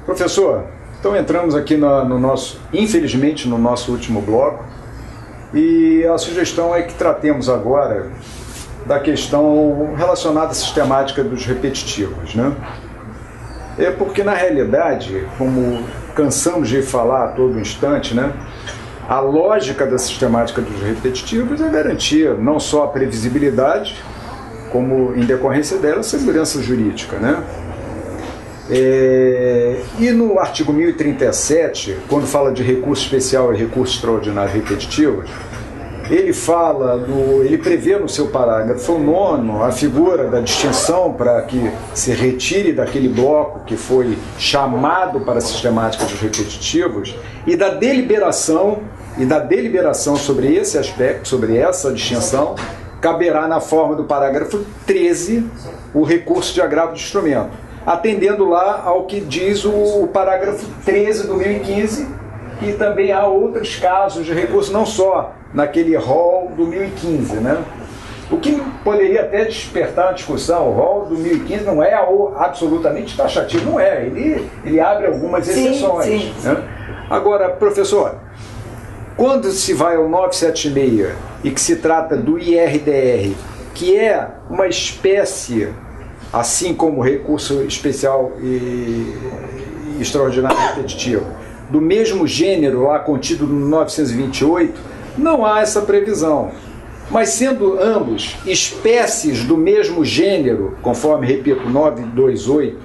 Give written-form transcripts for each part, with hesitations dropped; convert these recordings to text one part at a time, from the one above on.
Professor, então entramos aqui no nosso, infelizmente, no nosso último bloco, e a sugestão é que tratemos agora da questão relacionada à sistemática dos repetitivos, né? É porque, na realidade, como cansamos de falar a todo instante, né, a lógica da sistemática dos repetitivos é garantir não só a previsibilidade, como, em decorrência dela, a segurança jurídica, né? E no artigo 1037, quando fala de recurso especial e recurso extraordinário repetitivos, ele prevê no seu parágrafo 9º a figura da distinção para que se retire daquele bloco que foi chamado para a sistemática dos repetitivos e da deliberação sobre esse aspecto, sobre essa distinção, caberá na forma do parágrafo 13 o recurso de agravo de instrumento, atendendo lá ao que diz o parágrafo 13 do 1015, que também há outros casos de recurso, não só naquele rol do 1015, né? O que poderia até despertar a discussão, o rol do 1015 não é absolutamente taxativo, não é, ele abre algumas exceções. Sim. Né? Agora, professor, quando se vai ao 976 e que se trata do IRDR, que é uma espécie, assim como recurso especial e extraordinário repetitivo, do mesmo gênero lá contido no 928, não há essa previsão. Mas sendo ambos espécies do mesmo gênero, conforme, repito, 928,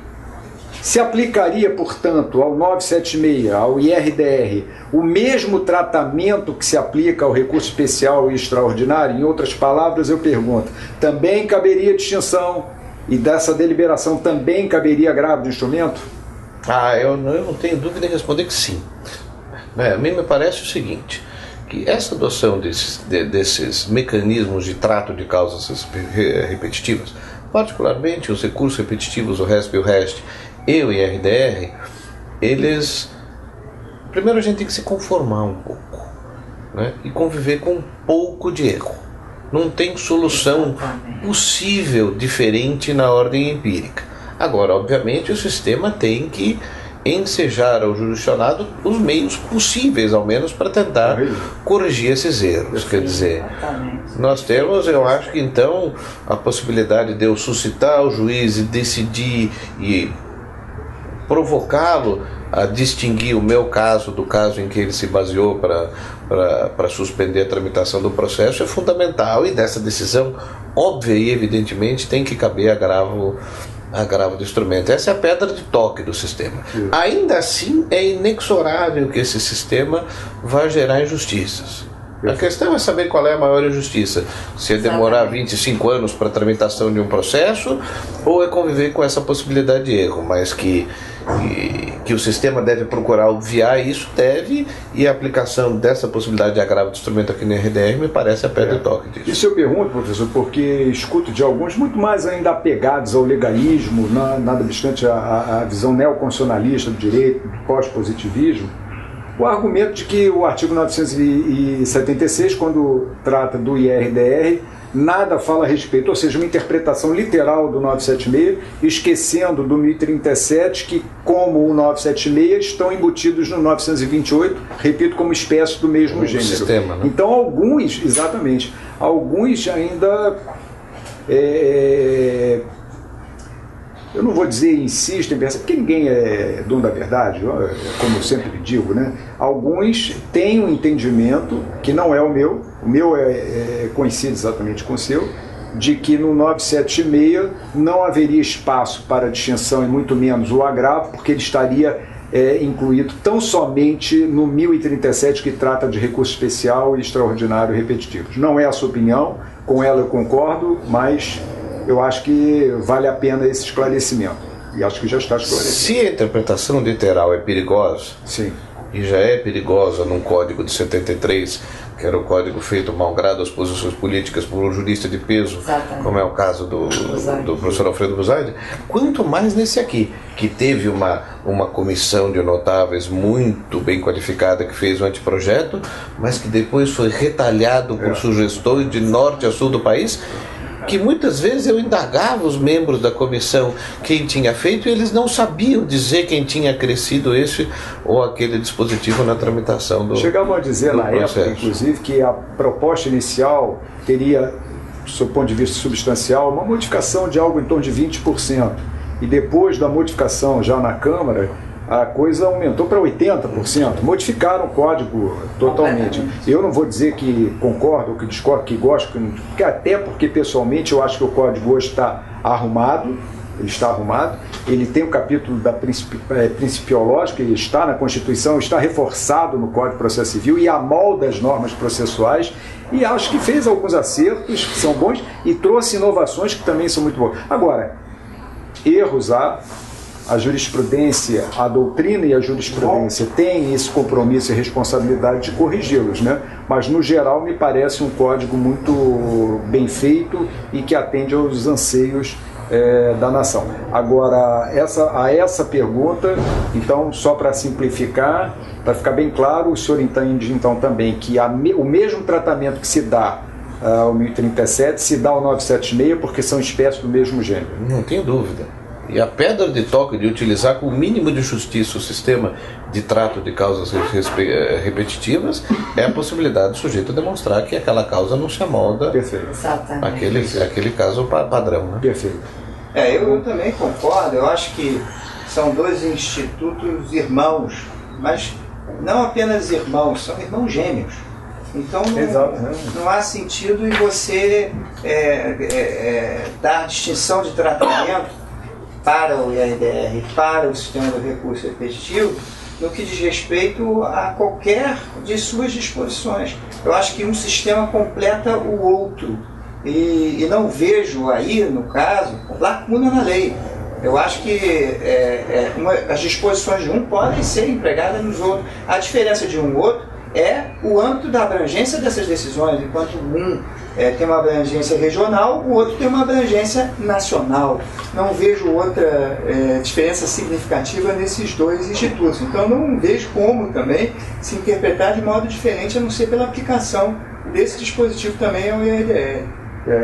se aplicaria, portanto, ao 976, ao IRDR, o mesmo tratamento que se aplica ao recurso especial e extraordinário? Em outras palavras, eu pergunto, também caberia distinção e dessa deliberação também caberia agravo de instrumento? Eu não tenho dúvida em responder que sim. A mim me parece o seguinte, que essa adoção desses mecanismos de trato de causas repetitivas, particularmente os recursos repetitivos, o RESP e o REST, e o IRDR, primeiro a gente tem que se conformar um pouco, né, e conviver com um pouco de erro. Não tem solução possível diferente na ordem empírica. Agora, obviamente, o sistema tem que ensejar ao jurisdicionado os meios possíveis, ao menos, para tentar corrigir esses erros. Quer dizer, nós temos, eu acho que então, a possibilidade de eu suscitar o juiz e decidir e provocá-lo a distinguir o meu caso do caso em que ele se baseou para suspender a tramitação do processo é fundamental, e dessa decisão, óbvia e evidentemente, tem que caber agravo do instrumento. Essa é a pedra de toque do sistema. Ainda assim, é inexorável que esse sistema vai gerar injustiças. A questão é saber qual é a maior injustiça. Se é demorar 25 anos para a tramitação de um processo, ou é conviver com essa possibilidade de erro, mas que o sistema deve procurar obviar isso, deve, e a aplicação dessa possibilidade de agravo de instrumento aqui no RDR me parece a pedra de toque disso. Isso eu pergunto, professor, porque escuto de alguns muito mais ainda apegados ao legalismo, nada obstante a visão neoconstitucionalista do direito, do pós-positivismo, o argumento de que o artigo 976, quando trata do IRDR, nada fala a respeito, ou seja, uma interpretação literal do 976, esquecendo do 1037, que, como o 976, estão embutidos no 928, repito, como espécie do mesmo gênero. Sistema, né? Então, alguns ainda, eu não vou dizer insistem, porque ninguém é dono da verdade, como eu sempre digo, né? Alguns têm um entendimento, que não é o meu coincide exatamente com o seu, de que no 976 não haveria espaço para distinção e muito menos o agravo, porque ele estaria incluído tão somente no 1037, que trata de recurso especial e extraordinário repetitivos. Não é a sua opinião, com ela eu concordo, mas eu acho que vale a pena esse esclarecimento. E acho que já está esclarecido. Se a interpretação literal é perigosa, sim, e já é perigosa num código de 73, que era o código feito malgrado às posições políticas por um jurista de peso, exatamente, como é o caso do professor Alfredo Buzaide, quanto mais nesse aqui, que teve uma comissão de notáveis muito bem qualificada que fez o anteprojeto, mas que depois foi retalhado por sugestões de norte a sul do país, que muitas vezes eu indagava os membros da comissão quem tinha feito e eles não sabiam dizer quem tinha crescido esse ou aquele dispositivo na tramitação do Chegavam a dizer na processo. época, inclusive, que a proposta inicial teria, do seu ponto de vista substancial, uma modificação de algo em torno de 20%. E depois da modificação já na Câmara, a coisa aumentou para 80%. Modificaram o código totalmente. Eu não vou dizer que concordo, que discordo, que gosto, porque até porque pessoalmente eu acho que o código hoje está arrumado. Ele está arrumado, ele tem o capítulo da principiológica, ele está na Constituição, está reforçado no Código de Processo Civil e amolda as normas processuais, e acho que fez alguns acertos que são bons e trouxe inovações que também são muito boas. Agora, erros há, a jurisprudência, a doutrina e a jurisprudência têm esse compromisso e responsabilidade de corrigi-los, né? Mas no geral me parece um código muito bem feito e que atende aos anseios da nação. Agora, a essa pergunta, então, só para simplificar, para ficar bem claro, o senhor entende então também que o mesmo tratamento que se dá ao 1037 se dá ao 976 porque são espécies do mesmo gênero. Não tenho dúvida. E a pedra de toque de utilizar com o mínimo de justiça o sistema de trato de causas repetitivas é a possibilidade do sujeito demonstrar que aquela causa não se amolda aquele caso padrão. Né? Perfeito. Eu também concordo. Eu acho que são dois institutos irmãos, mas não apenas irmãos, são irmãos gêmeos. Então não há sentido em você dar distinção de tratamento para o IADR, para o sistema do recurso repetitivo, no que diz respeito a qualquer de suas disposições. Eu acho que um sistema completa o outro e não vejo aí, no caso, lacuna na lei. Eu acho que as disposições de um podem ser empregadas nos outros. A diferença de um outro é o âmbito da abrangência dessas decisões. Enquanto um tem uma abrangência regional, o outro tem uma abrangência nacional. Não vejo outra diferença significativa nesses dois institutos. Então não vejo como também se interpretar de modo diferente, a não ser pela aplicação desse dispositivo também ao IADR.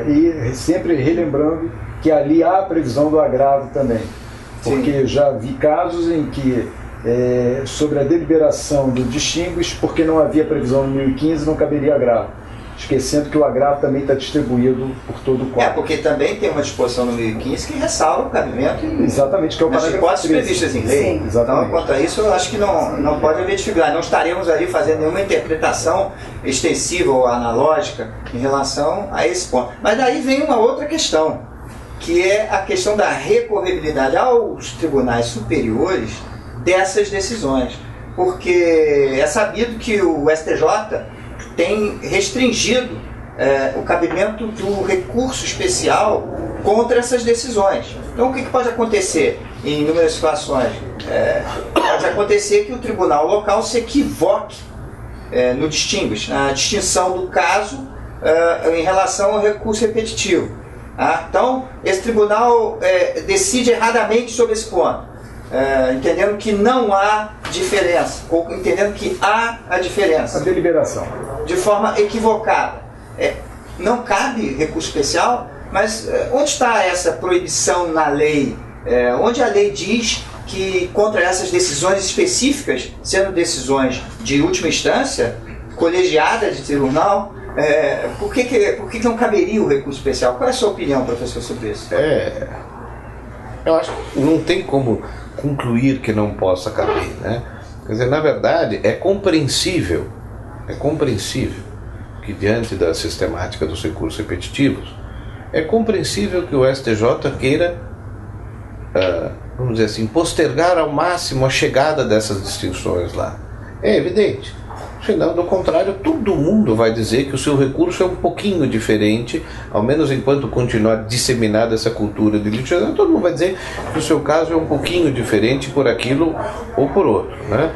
E sempre relembrando que ali há a previsão do agravo também. Porque Sim. Já vi casos em que sobre a deliberação do distinguish, porque não havia previsão no 1015, não caberia agravo. Esquecendo que o agravo também está distribuído por todo o quadro. Porque também tem uma disposição no 1015 que ressalva o cabimento exatamente, que é o nas hipóteses previstas em lei. Sim, exatamente. Então, quanto a isso, eu acho que não pode haver dificuldade. Não estaremos ali fazendo nenhuma interpretação extensiva ou analógica em relação a esse ponto. Mas daí vem uma outra questão, que é a questão da recorribilidade aos tribunais superiores dessas decisões. Porque é sabido que o STJ tem restringido o cabimento do recurso especial contra essas decisões. Então, o que pode acontecer em inúmeras situações? Pode acontecer que o tribunal local se equivoque no distinguish, na distinção do caso em relação ao recurso repetitivo. Então, esse tribunal decide erradamente sobre esse ponto. Entendendo que não há diferença, ou entendendo que há a diferença. A deliberação. De forma equivocada. Não cabe recurso especial, mas onde está essa proibição na lei? Onde a lei diz que contra essas decisões específicas, sendo decisões de última instância, colegiadas de tribunal, por que não caberia o recurso especial? Qual é a sua opinião, professor, sobre isso? Eu acho que não tem como concluir que não possa caber, né? Quer dizer, na verdade, é compreensível que diante da sistemática dos recursos repetitivos, é compreensível que o STJ queira, vamos dizer assim, postergar ao máximo a chegada dessas distinções lá. É evidente. Senão, do contrário, todo mundo vai dizer que o seu recurso é um pouquinho diferente, ao menos enquanto continuar disseminada essa cultura de litigância, todo mundo vai dizer que o seu caso é um pouquinho diferente por aquilo ou por outro, né?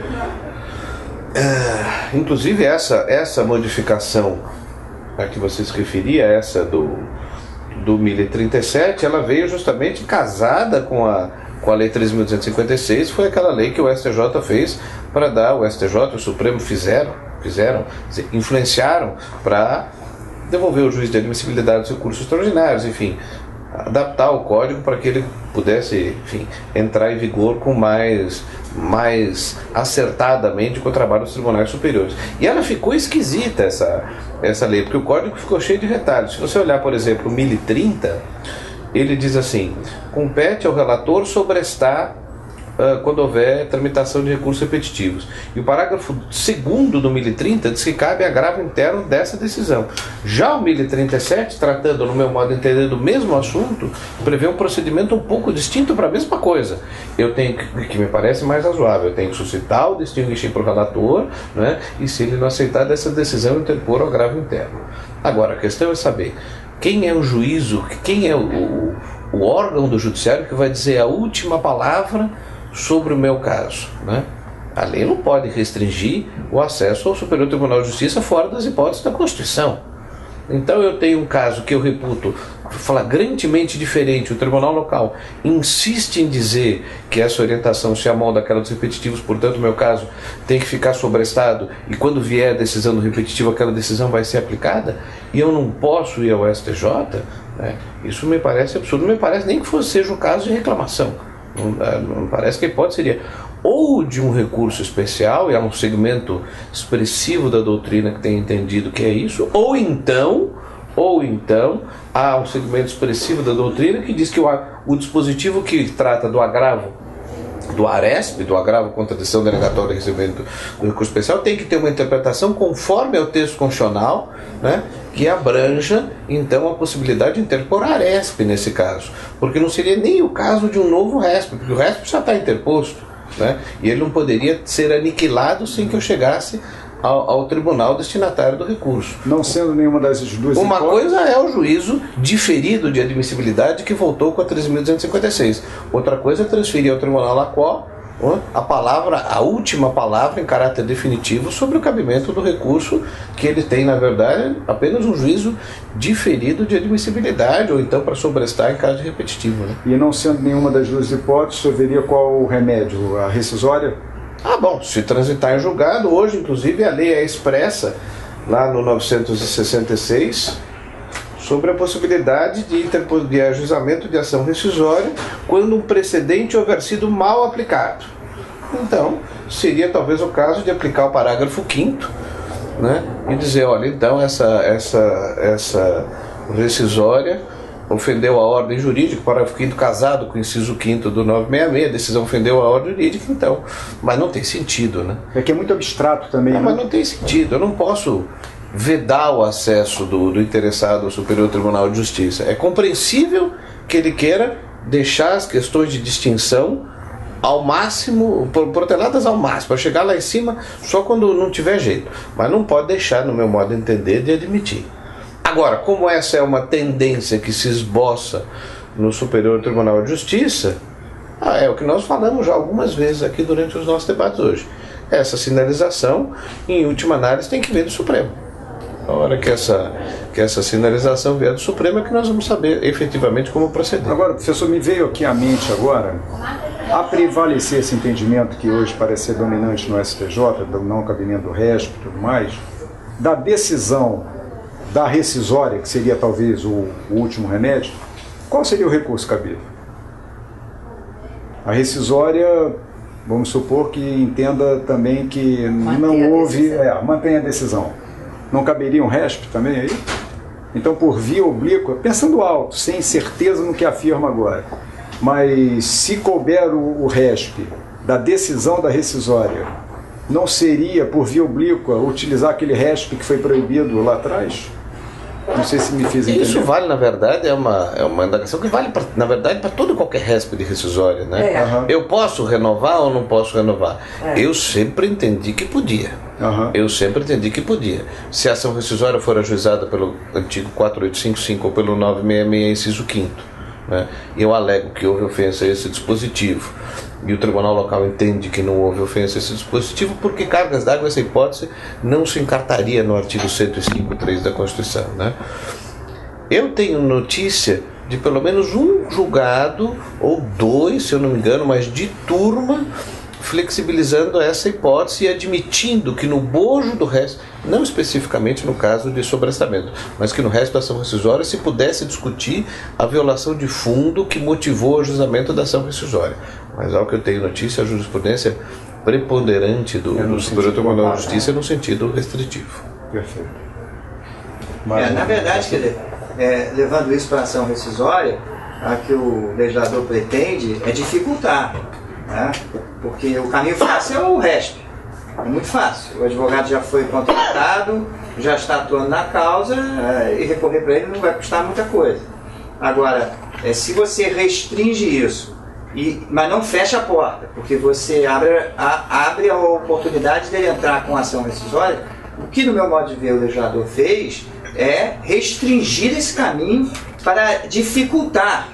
Inclusive essa modificação a que você se referia, essa do 1037, ela veio justamente casada com a Lei 3.256, foi aquela lei que o STJ fez para dar, o STJ e o Supremo fizeram, influenciaram para devolver o juiz de admissibilidade dos recursos extraordinários, enfim, adaptar o código para que ele pudesse, enfim, entrar em vigor com mais acertadamente com o trabalho dos tribunais superiores. E ela ficou esquisita, essa lei, porque o código ficou cheio de retalhos. Se você olhar, por exemplo, o 1030, ele diz assim: compete ao relator sobrestar quando houver tramitação de recursos repetitivos. E o parágrafo 2º do 1030 diz que cabe agravo interno dessa decisão. Já o 1037, tratando, no meu modo de entender, do mesmo assunto, prevê um procedimento um pouco distinto para a mesma coisa. Eu tenho que me parece mais razoável, eu tenho que suscitar o distinguishing para o relator, né, e se ele não aceitar dessa decisão, interpor o agravo interno. Agora, a questão é saber quem é o juízo, quem é o órgão do judiciário que vai dizer a última palavra sobre o meu caso, né? A lei não pode restringir o acesso ao Superior Tribunal de Justiça fora das hipóteses da Constituição. Então eu tenho um caso que eu reputo flagrantemente diferente, o tribunal local insiste em dizer que essa orientação se amolda àquela dos repetitivos, portanto o meu caso tem que ficar sobrestado e quando vier a decisão do repetitivo aquela decisão vai ser aplicada e eu não posso ir ao STJ, né? Isso me parece absurdo, não me parece nem que seja o caso de reclamação. Não parece que a hipótese seria ou de um recurso especial, e há um segmento expressivo da doutrina que tem entendido que é isso, ou então há um segmento expressivo da doutrina que diz que o dispositivo que trata do agravo do ARESP, do agravo contra a decisão denegatória de recebimento do recurso especial, tem que ter uma interpretação conforme ao texto constitucional, né, que abranja então a possibilidade de interpor ARESP nesse caso, porque não seria nem o caso de um novo RESP, porque o RESP já está interposto, né, e ele não poderia ser aniquilado sem que eu chegasse ao tribunal destinatário do recurso. Não sendo nenhuma das duas Uma hipóteses. coisa é o juízo diferido de admissibilidade que voltou com a 13.256. Outra coisa é transferir ao tribunal LACOR a última palavra em caráter definitivo sobre o cabimento do recurso, que ele tem, na verdade, apenas um juízo diferido de admissibilidade, ou então para sobrestar em caso de repetitivo, né? E não sendo nenhuma das duas hipóteses, haveria qual o remédio? A rescisória? Bom, se transitar em julgado, hoje inclusive a lei é expressa lá no 966 sobre a possibilidade de ajuizamento de ação rescisória quando um precedente houver sido mal aplicado. Então, seria talvez o caso de aplicar o parágrafo 5º, né, e dizer, olha, então essa rescisória ofendeu a ordem jurídica, parágrafo 5º casado com o inciso 5º do 966, a decisão ofendeu a ordem jurídica, então, mas não tem sentido, né? É que é muito abstrato também, né? Mas não tem sentido, eu não posso vedar o acesso do interessado ao Superior Tribunal de Justiça. É compreensível que ele queira deixar as questões de distinção ao máximo, proteladas ao máximo, para chegar lá em cima só quando não tiver jeito, mas não pode deixar, no meu modo de entender, de admitir. Agora, como essa é uma tendência que se esboça no Superior Tribunal de Justiça, é o que nós falamos já algumas vezes aqui durante os nossos debates hoje. Essa sinalização, em última análise, tem que vir do Supremo. A hora que essa sinalização vier do Supremo é que nós vamos saber efetivamente como proceder. Agora, professor, me veio aqui à mente agora, a prevalecer esse entendimento que hoje parece ser dominante no STJ, do não cabimento do RESP e tudo mais, da decisão da rescisória, que seria talvez o último remédio, qual seria o recurso cabível? A rescisória, vamos supor que entenda também que não houve... mantém a decisão. Não caberia um RESP também aí? Então, por via oblíqua, pensando alto, sem certeza no que afirma agora, mas se couber o RESP da decisão da rescisória, não seria, por via oblíqua, utilizar aquele RESP que foi proibido lá atrás? Não sei se me fiz entender. Isso vale, na verdade, é uma indagação que vale, na verdade, para todo e qualquer RESP de rescisória, né? Eu posso renovar ou não posso renovar? Eu sempre entendi que podia. Eu sempre entendi que podia. Se a ação rescisória for ajuizada pelo antigo 4855 ou pelo 966, inciso 5º, né, e eu alego que houve ofensa a esse dispositivo, e o tribunal local entende que não houve ofensa a esse dispositivo, porque cargas d'água, essa hipótese não se encartaria no artigo 105.3 da Constituição, né? Eu tenho notícia de pelo menos um julgado, ou dois, se eu não me engano, mas de turma, flexibilizando essa hipótese e admitindo que no bojo do resto, não especificamente no caso de sobrestamento, mas que no resto da ação rescisória se pudesse discutir a violação de fundo que motivou o ajustamento da ação rescisória. Mas ao que eu tenho notícia, a jurisprudência preponderante do Superior Tribunal de Justiça é no sentido restritivo. Perfeito. Na verdade, quer dizer, levando isso para a ação rescisória, a que o legislador pretende é dificultar, né? Porque o caminho fácil é o RESP, é muito fácil. O advogado já foi contratado, já está atuando na causa, e recorrer para ele não vai custar muita coisa. Agora, se você restringe isso, mas não fecha a porta, porque você abre a oportunidade dele entrar com ação rescisória, o que, no meu modo de ver, o legislador fez é restringir esse caminho para dificultar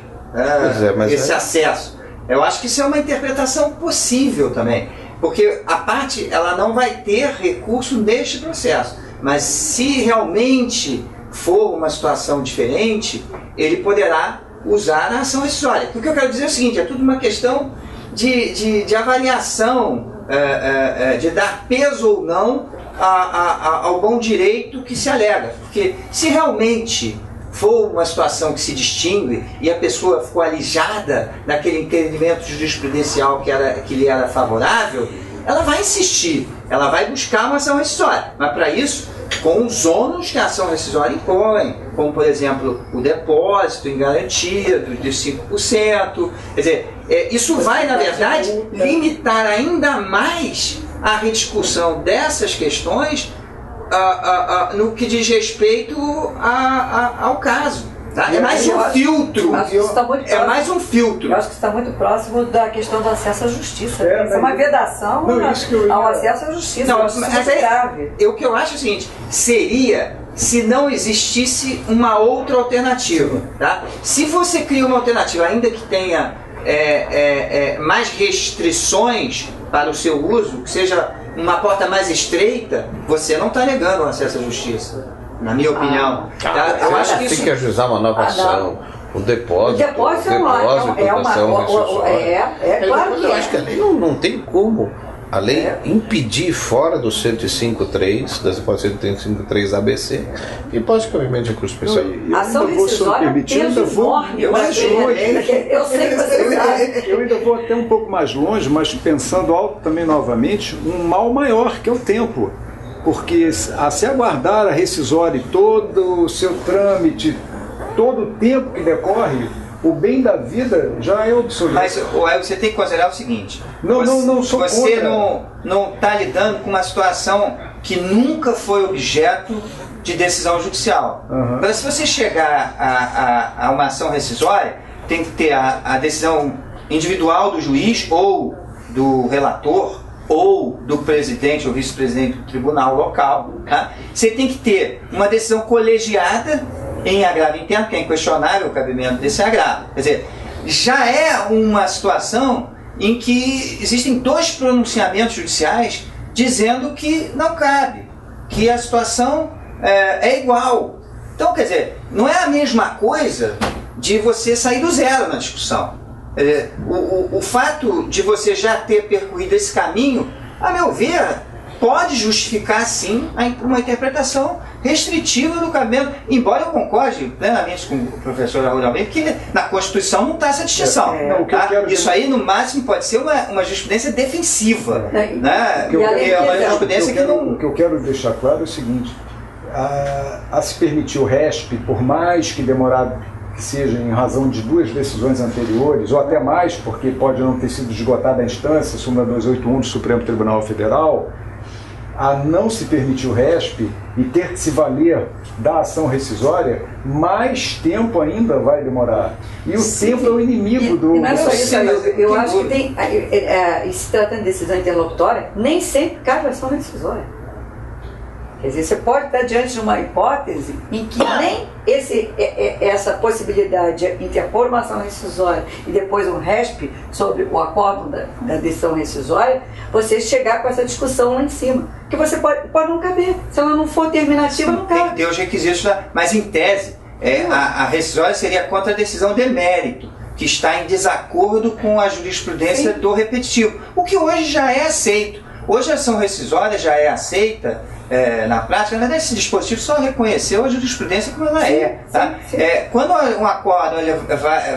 esse acesso. Eu acho que isso é uma interpretação possível também, porque a parte ela não vai ter recurso neste processo, mas se realmente for uma situação diferente, ele poderá usar a ação rescisória. O que eu quero dizer é o seguinte, é tudo uma questão de avaliação, de dar peso ou não ao bom direito que se alega. Porque se realmente for uma situação que se distingue e a pessoa ficou alijada naquele entendimento jurisprudencial que lhe era favorável, ela vai insistir, ela vai buscar uma ação rescisória. Mas para isso, com os ônus que a ação rescisória impõe, como por exemplo o depósito em garantia de 5%. Quer dizer, isso vai, na verdade, limitar ainda mais a rediscussão dessas questões no que diz respeito ao caso. Tá? É mais um filtro. É mais um filtro. Eu acho que está muito próximo da questão do acesso à justiça. É uma vedação ao acesso à justiça. Não, mas é grave. O que eu acho é o seguinte: seria se não existisse uma outra alternativa. Tá? Se você cria uma alternativa, ainda que tenha mais restrições para o seu uso, que seja uma porta mais estreita, você não está negando o acesso à justiça. Na minha opinião. Eu acho que tem que ajuizar uma nova ação. O depósito é claro que eu acho que a lei não tem como a lei impedir fora do 105.3, das hipóteses 105.3 ABC, e basicamente recurso especial. A ação rescisória eu ainda vou até um pouco mais longe, mas pensando alto também novamente, um mal maior, que é o tempo. Porque a se aguardar a rescisória e todo o seu trâmite, todo o tempo que decorre, o bem da vida já é obsoleto. Mas você tem que considerar o seguinte: você não está lidando com uma situação que nunca foi objeto de decisão judicial. Então, se você chegar a uma ação rescisória, tem que ter a decisão individual do juiz ou do relator, ou do presidente ou vice-presidente do tribunal local. Tá? Você tem que ter uma decisão colegiada em agravo interno, que é inquestionável o cabimento desse agravo. Quer dizer, já é uma situação em que existem dois pronunciamentos judiciais dizendo que não cabe, que a situação é igual. Então, quer dizer, não é a mesma coisa de você sair do zero na discussão. O fato de você já ter percorrido esse caminho, a meu ver, pode justificar sim uma interpretação restritiva do cabimento, embora eu concorde plenamente com o professor Raul Almeida que na Constituição não está essa distinção. Isso aí, no máximo, pode ser uma jurisprudência defensiva. Né? O que eu quero deixar claro é o seguinte: a se permitir o RESP, por mais que demorado que seja em razão de duas decisões anteriores, ou até mais, porque pode não ter sido esgotada a instância, súmula 281 do Supremo Tribunal Federal, a não se permitir o RESP e ter que se valer da ação rescisória, mais tempo ainda vai demorar. E o tempo é o inimigo do... Não é só isso, eu acho que tem, se tratando de decisão interlocutória, nem sempre cabe a ação rescisória. Quer dizer, você pode estar diante de uma hipótese em que nem essa possibilidade de interpor uma ação rescisória e depois um RESP sobre o acordo da decisão rescisória, você chegar com essa discussão lá em cima. Que você pode não caber. Se ela não for terminativa, não cabe. Tem que ter os requisitos, mas em tese, a rescisória seria contra a decisão de mérito. que está em desacordo com a jurisprudência do repetitivo, o que hoje já é aceito. Hoje a ação rescisória já é aceita na prática. Na verdade, esse dispositivo só reconheceu a jurisprudência como ela é. Tá? Quando um acordo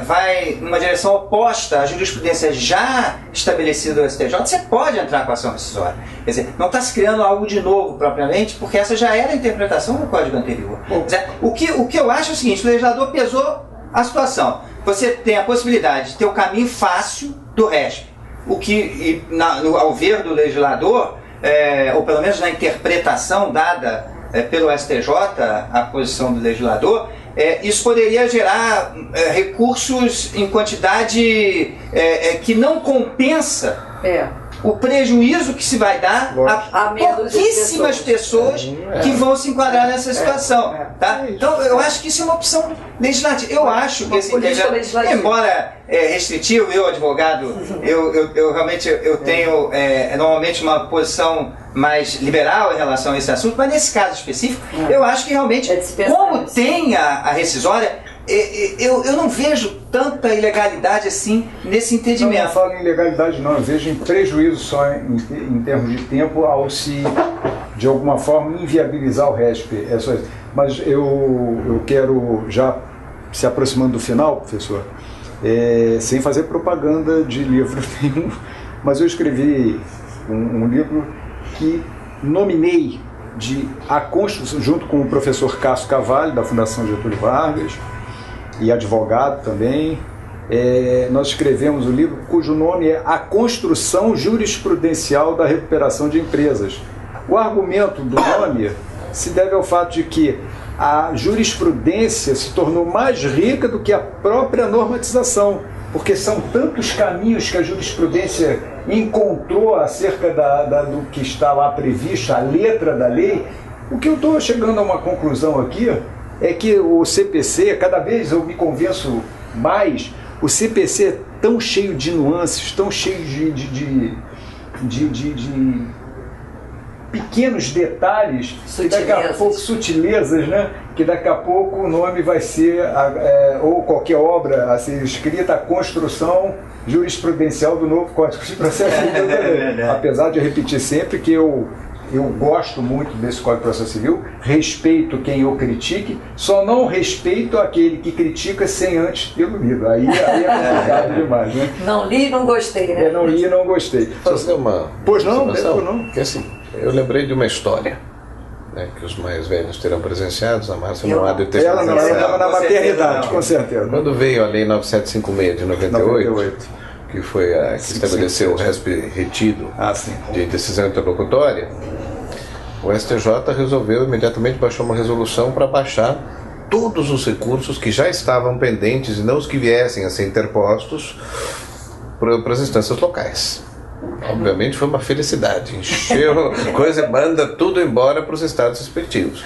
vai numa direção oposta à jurisprudência já estabelecida do STJ, você pode entrar com a ação rescisória. Quer dizer, não está se criando algo de novo propriamente, porque essa já era a interpretação do código anterior. Quer dizer, o que eu acho é o seguinte: o legislador pesou a situação. Você tem a possibilidade de ter o caminho fácil do RESP, o que, ao ver do legislador, ou pelo menos na interpretação dada pelo STJ, a posição do legislador, isso poderia gerar recursos em quantidade que não compensa o prejuízo que se vai dar a pouquíssimas pessoas que vão se enquadrar nessa situação. Tá? Então, eu acho que isso é uma opção legislativa. Eu acho que esse embora restritivo, eu, advogado, eu realmente tenho normalmente uma posição mais liberal em relação a esse assunto, mas nesse caso específico, eu acho que realmente, como tem a rescisória, eu não vejo tanta ilegalidade assim nesse entendimento. Eu não falo em ilegalidade não, eu vejo em prejuízo só em termos de tempo ao se, de alguma forma, inviabilizar o RESP. Mas eu quero, já se aproximando do final, professor, sem fazer propaganda de livro nenhum, mas eu escrevi um livro que nominei a Constituição, junto com o professor Cássio Cavalli, da Fundação Getúlio Vargas, e advogado também. Nós escrevemos um livro cujo nome é A Construção Jurisprudencial da Recuperação de Empresas. O argumento do nome se deve ao fato de que a jurisprudência se tornou mais rica do que a própria normatização, porque são tantos caminhos que a jurisprudência encontrou acerca do que está lá previsto, a letra da lei. O que eu estou chegando a uma conclusão aqui é que o CPC, cada vez eu me convenço mais, o CPC é tão cheio de nuances, tão cheio de pequenos detalhes, sutilezas, né? Que daqui a pouco o nome vai ser, ou qualquer obra a ser escrita, a construção jurisprudencial do novo Código de Processo Civil. Apesar de eu repetir sempre que eu gosto muito desse Código de Processo Civil, respeito quem eu critique, só não respeito aquele que critica sem antes ter lido. Aí é complicado demais, né? Não li e não gostei, né? Não li e não gostei. Fazer uma Pois não? Que assim, eu lembrei de uma história, né, que os mais velhos terão presenciado, a Márcia não há de ter ela estava na maternidade, com certeza. Quando veio a Lei 9756 de 98, que foi a que estabeleceu o RESP retido de decisão interlocutória, o STJ resolveu imediatamente baixar uma resolução para baixar todos os recursos que já estavam pendentes e não os que viessem a ser interpostos para as instâncias locais. Obviamente foi uma felicidade, encheu coisa e manda tudo embora para os estados respectivos.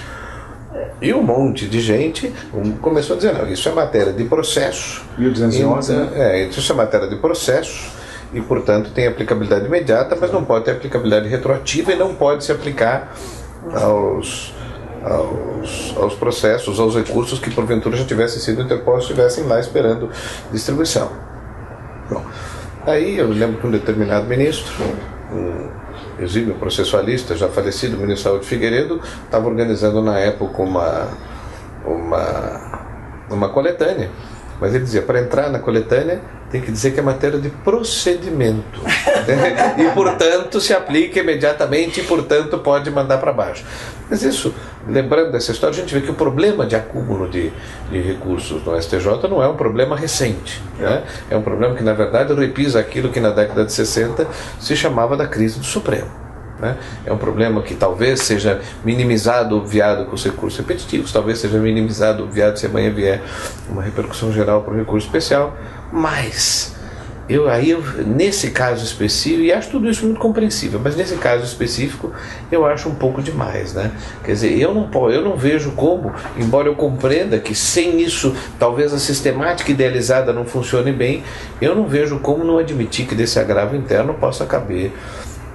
E um monte de gente começou a dizer, não, isso é matéria de processo. 1211, né? Isso é matéria de processo e, portanto, tem aplicabilidade imediata, mas não pode ter aplicabilidade retroativa e não pode se aplicar aos processos, aos recursos que porventura já tivessem sido interpostos, estivessem lá esperando distribuição. Bom, aí eu lembro que um determinado ministro, um exímio processualista, já falecido, o ministro Saúde Figueiredo, estava organizando na época uma coletânea, mas ele dizia, para entrar na coletânea tem que dizer que é matéria de procedimento e portanto se aplica imediatamente e portanto pode mandar para baixo. Mas isso, lembrando dessa história, a gente vê que o problema de acúmulo de recursos no STJ não é um problema recente, né? É um problema que na verdade repisa aquilo que na década de 60 se chamava da crise do Supremo, né? É um problema que talvez seja minimizado, obviado com os recursos repetitivos, talvez seja minimizado, obviado se amanhã vier uma repercussão geral para o recurso especial, mas nesse caso específico, e acho tudo isso muito compreensível, mas nesse caso específico eu acho um pouco demais, né? Quer dizer, eu não vejo como, embora eu compreenda que sem isso talvez a sistemática idealizada não funcione bem, eu não vejo como não admitir que desse agravo interno possa caber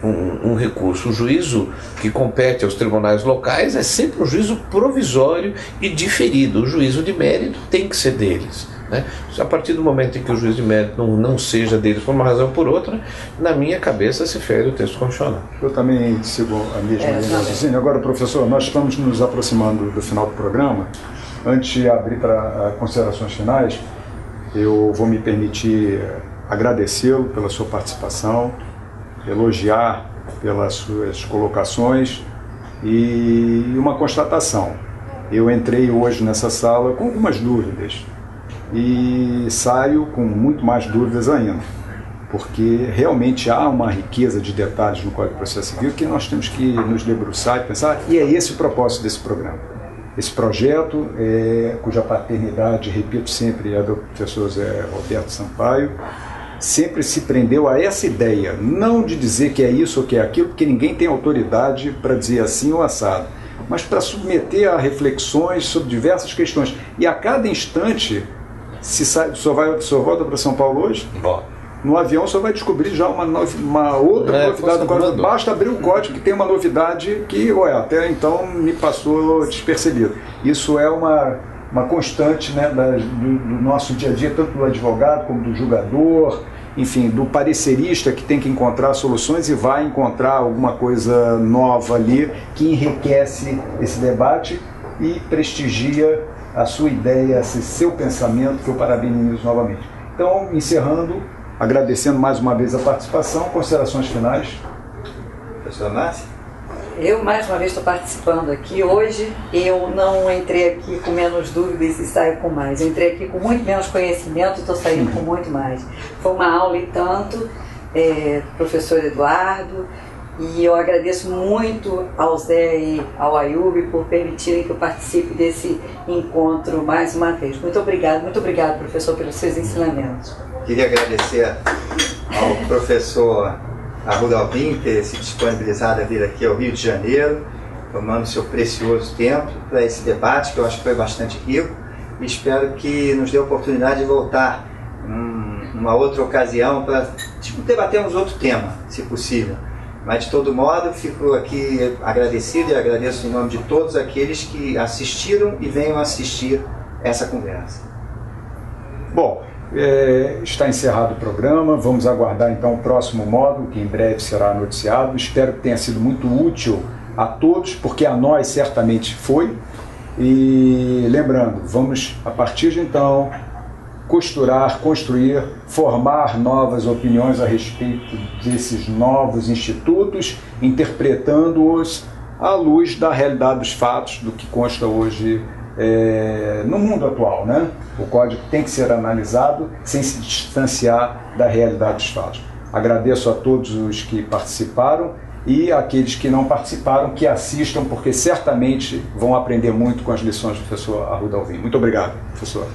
um recurso. O juízo que compete aos tribunais locais é sempre um juízo provisório e diferido. O juízo de mérito tem que ser deles, né? A partir do momento em que o juiz de mérito não seja deles por uma razão ou por outra, na minha cabeça se fere o texto constitucional. Eu também sigo a mesma linha. Agora, professor, nós estamos nos aproximando do final do programa. Antes de abrir para considerações finais, eu vou me permitir agradecê-lo pela sua participação, elogiar pelas suas colocações e uma constatação. Eu entrei hoje nessa sala com algumas dúvidas e saio com muito mais dúvidas ainda, porque realmente há uma riqueza de detalhes no Código de Processo Civil que nós temos que nos debruçar e pensar, e é esse o propósito desse programa. Esse projeto, cuja paternidade, repito sempre, é do professor Zé Roberto Sampaio, sempre se prendeu a essa ideia, não de dizer que é isso ou que é aquilo, porque ninguém tem autoridade para dizer assim ou assado, mas para submeter a reflexões sobre diversas questões. E a cada instante, o senhor volta para São Paulo hoje? Bom. No avião o senhor vai descobrir já uma outra novidade do código. Basta abrir o código que tem uma novidade que, até então me passou despercebido. Isso é uma constante, né, do nosso dia a dia, tanto do advogado como do julgador, enfim, do parecerista que tem que encontrar soluções e vai encontrar alguma coisa nova ali que enriquece esse debate e prestigia a sua ideia, esse seu pensamento, que eu parabenizo novamente. Então, encerrando, agradecendo mais uma vez a participação, considerações finais. Professor Márcia? Eu, mais uma vez, estou participando aqui. Hoje, eu não entrei aqui com menos dúvidas e saio com mais. Eu entrei aqui com muito menos conhecimento e estou saindo com muito mais. Foi uma aula e tanto, professor Eduardo, e eu agradeço muito ao Zé e ao Ayub por permitirem que eu participe desse encontro mais uma vez. Muito obrigado, professor, pelos seus ensinamentos. Queria agradecer ao professor Arruda Alvim ter se disponibilizado a vir aqui ao Rio de Janeiro, tomando seu precioso tempo para esse debate, que eu acho que foi bastante rico, e espero que nos dê a oportunidade de voltar numa outra ocasião para debatermos outro tema, se possível. Mas, de todo modo, fico aqui agradecido e agradeço em nome de todos aqueles que assistiram e venham assistir essa conversa. Bom, está encerrado o programa. Vamos aguardar então o próximo módulo, que em breve será noticiado. Espero que tenha sido muito útil a todos, porque a nós certamente foi. E lembrando, vamos a partir de então costurar, construir, formar novas opiniões a respeito desses novos institutos, interpretando-os à luz da realidade dos fatos, do que consta hoje no mundo atual, né? O código tem que ser analisado sem se distanciar da realidade dos fatos. Agradeço a todos os que participaram e aqueles que não participaram, que assistam, porque certamente vão aprender muito com as lições do professor Arruda Alvim. Muito obrigado, professor.